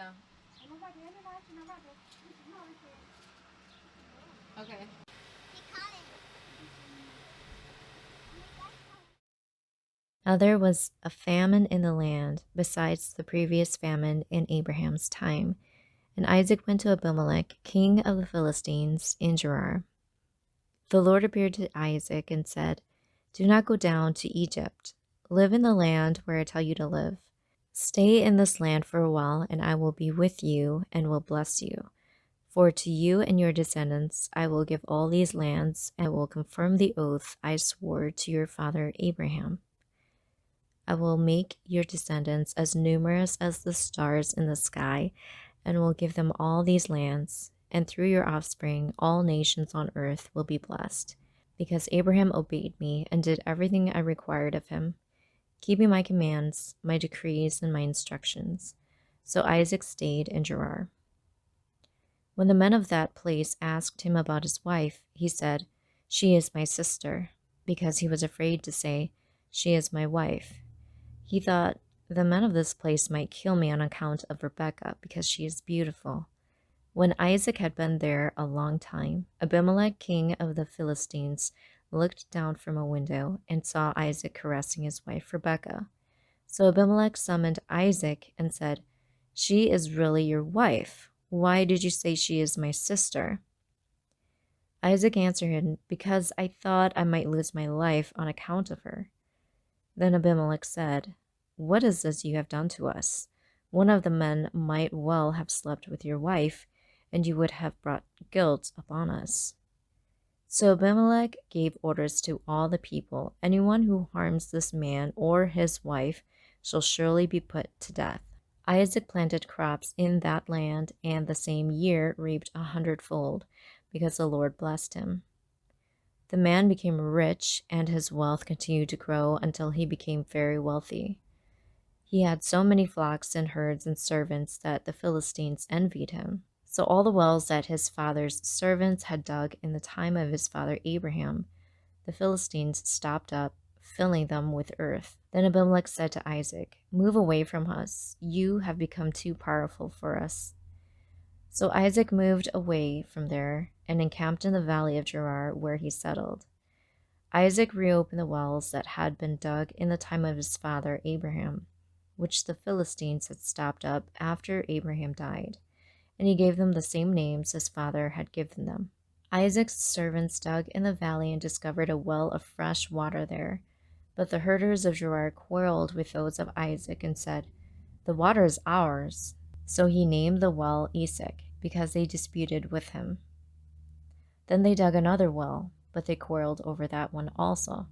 Yeah. Okay. Now there was a famine in the land, besides the previous famine in Abraham's time. And Isaac went to Abimelech, king of the Philistines, in Gerar. The Lord appeared to Isaac and said, "Do not go down to Egypt. Live in the land where I tell you to live. Stay in this land for a while, and I will be with you and will bless you. For to you and your descendants I will give all these lands, and I will confirm the oath I swore to your father Abraham. I will make your descendants as numerous as the stars in the sky, and will give them all these lands, and through your offspring all nations on earth will be blessed, because Abraham obeyed me and did everything I required of him, keeping my commands, my decrees, and my instructions." So Isaac stayed in Gerar. When the men of that place asked him about his wife, he said, "She is my sister," because he was afraid to say, "She is my wife." He thought, "The men of this place might kill me on account of Rebekah, because she is beautiful." When Isaac had been there a long time, Abimelech, king of the Philistines, looked down from a window and saw Isaac caressing his wife Rebekah. So Abimelech summoned Isaac and said, "She is really your wife. Why did you say she is my sister?" Isaac answered him, "Because I thought I might lose my life on account of her." Then Abimelech said, "What is this you have done to us? One of the men might well have slept with your wife, and you would have brought guilt upon us." So Abimelech gave orders to all the people, "Anyone who harms this man or his wife shall surely be put to death." Isaac planted crops in that land, and the same year reaped 100-fold, because the Lord blessed him. The man became rich, and his wealth continued to grow until he became very wealthy. He had so many flocks and herds and servants that the Philistines envied him. So all the wells that his father's servants had dug in the time of his father Abraham, the Philistines stopped up, filling them with earth. Then Abimelech said to Isaac, "Move away from us. You have become too powerful for us." So Isaac moved away from there and encamped in the valley of Gerar, where he settled. Isaac reopened the wells that had been dug in the time of his father Abraham, which the Philistines had stopped up after Abraham died, and he gave them the same names his father had given them. Isaac's servants dug in the valley and discovered a well of fresh water there. But the herders of Gerar quarreled with those of Isaac and said, "The water is ours." So he named the well Esek, because they disputed with him. Then they dug another well, but they quarreled over that one also.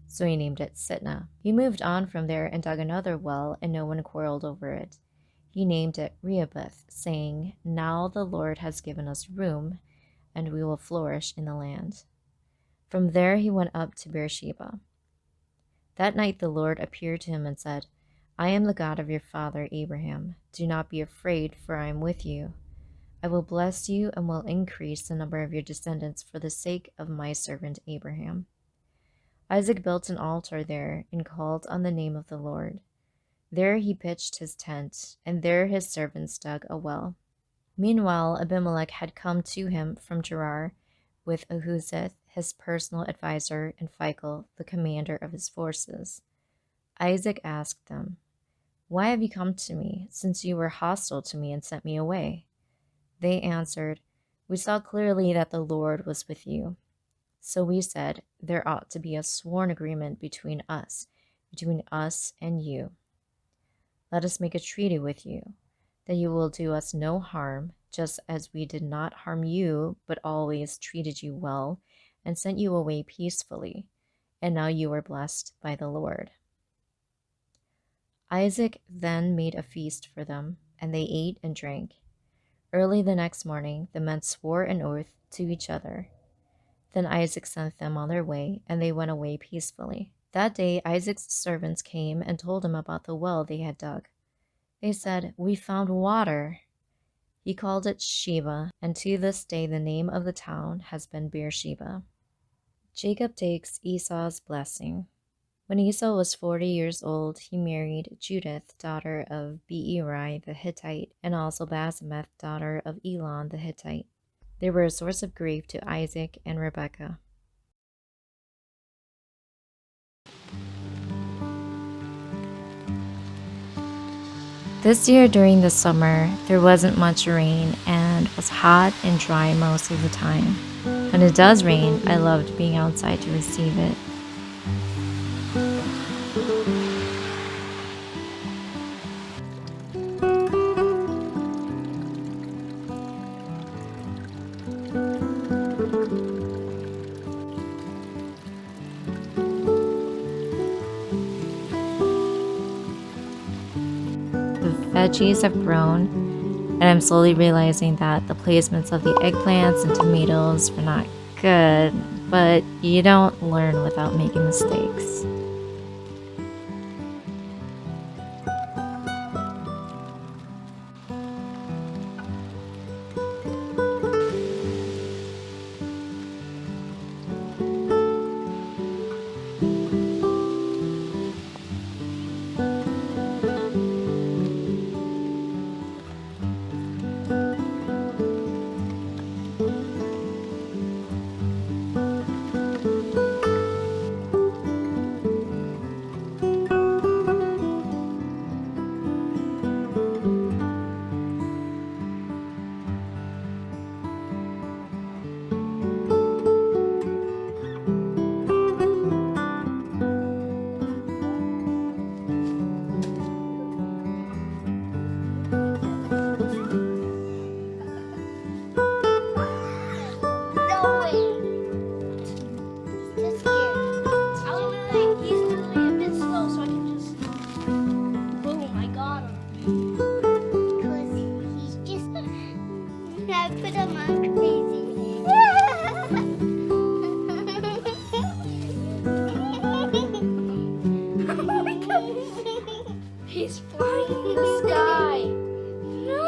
So he named it Sitnah. He moved on from there and dug another well, and no one quarreled over it. He named it Rehoboth, saying, "Now the Lord has given us room, and we will flourish in the land." From there he went up to Beersheba. That night the Lord appeared to him and said, "I am the God of your father Abraham. Do not be afraid, for I am with you. I will bless you and will increase the number of your descendants for the sake of my servant Abraham." Isaac built an altar there and called on the name of the Lord. There he pitched his tent, and there his servants dug a well. Meanwhile, Abimelech had come to him from Gerar with Ahuzeth, his personal adviser, and Phicol, the commander of his forces. Isaac asked them, "Why have you come to me, since you were hostile to me and sent me away?" They answered, "We saw clearly that the Lord was with you. So we said, there ought to be a sworn agreement between us and you. Let us make a treaty with you, that you will do us no harm, just as we did not harm you, but always treated you well and sent you away peacefully. And now you are blessed by the Lord." Isaac then made a feast for them, and they ate and drank. Early the next morning, the men swore an oath to each other. Then Isaac sent them on their way, and they went away peacefully. That day Isaac's servants came and told him about the well they had dug. They said, "We found water." He called it Sheba, and to this day the name of the town has been Beersheba. Jacob takes Esau's blessing. When Esau was 40 years old, he married Judith, daughter of Beeri the Hittite, and also Basemath, daughter of Elon the Hittite. They were a source of grief to Isaac and Rebekah. This year during the summer, there wasn't much rain and was hot and dry most of the time. When it does rain, I loved being outside to receive it. The veggies have grown, and I'm slowly realizing that the placements of the eggplants and tomatoes were not good, but you don't learn without making mistakes. He's flying in the sky. No.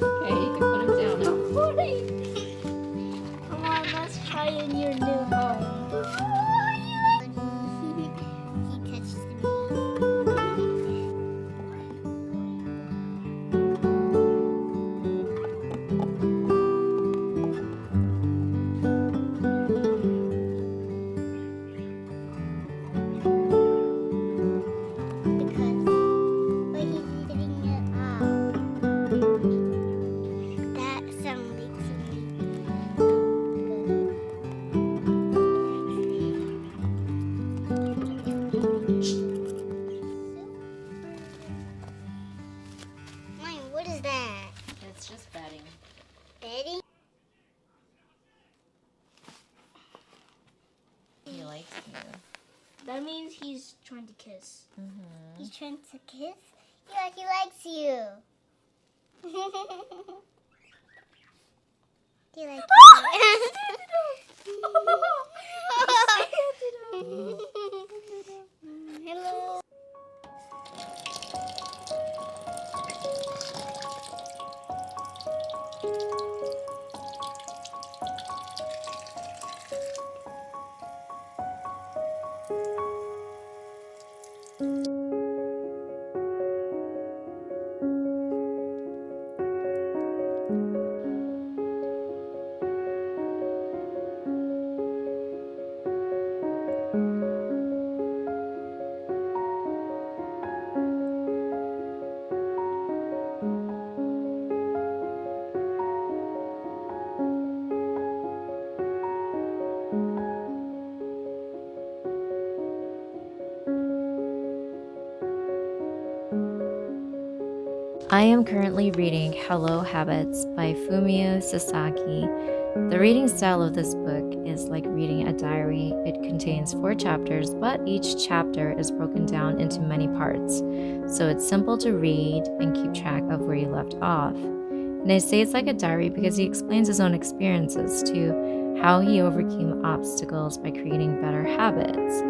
Okay, you can put him down now. Come on, let's try in your new home. He touched me. What is that? It's just bedding. Betty? He likes you. That means he's trying to kiss. He's trying to kiss? Yeah, he likes you. He likes you. Hello. I am currently reading Hello Habits by Fumio Sasaki. The reading style of this book is like reading a diary. It contains 4 chapters, but each chapter is broken down into many parts, so it's simple to read and keep track of where you left off. And I say it's like a diary because he explains his own experiences to how he overcame obstacles by creating better habits.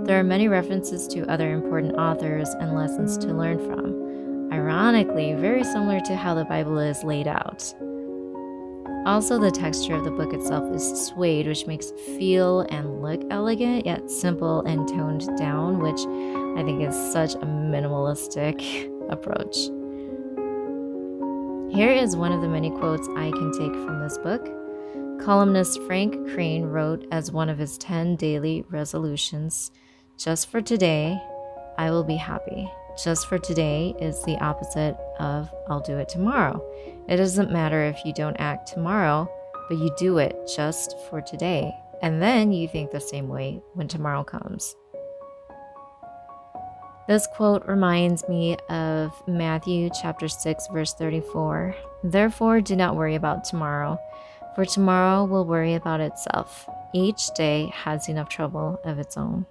There are many references to other important authors and lessons to learn from. Ironically, very similar to how the Bible is laid out. Also, the texture of the book itself is suede, which makes it feel and look elegant, yet simple and toned down, which I think is such a minimalistic approach. Here is one of the many quotes I can take from this book. Columnist Frank Crane wrote as one of his 10 daily resolutions, "Just for today, I will be happy." Just for today is the opposite of "I'll do it tomorrow." It doesn't matter if you don't act tomorrow, but you do it just for today. And then you think the same way when tomorrow comes. This quote reminds me of Matthew chapter 6, verse 34. "Therefore, do not worry about tomorrow, for tomorrow will worry about itself. Each day has enough trouble of its own."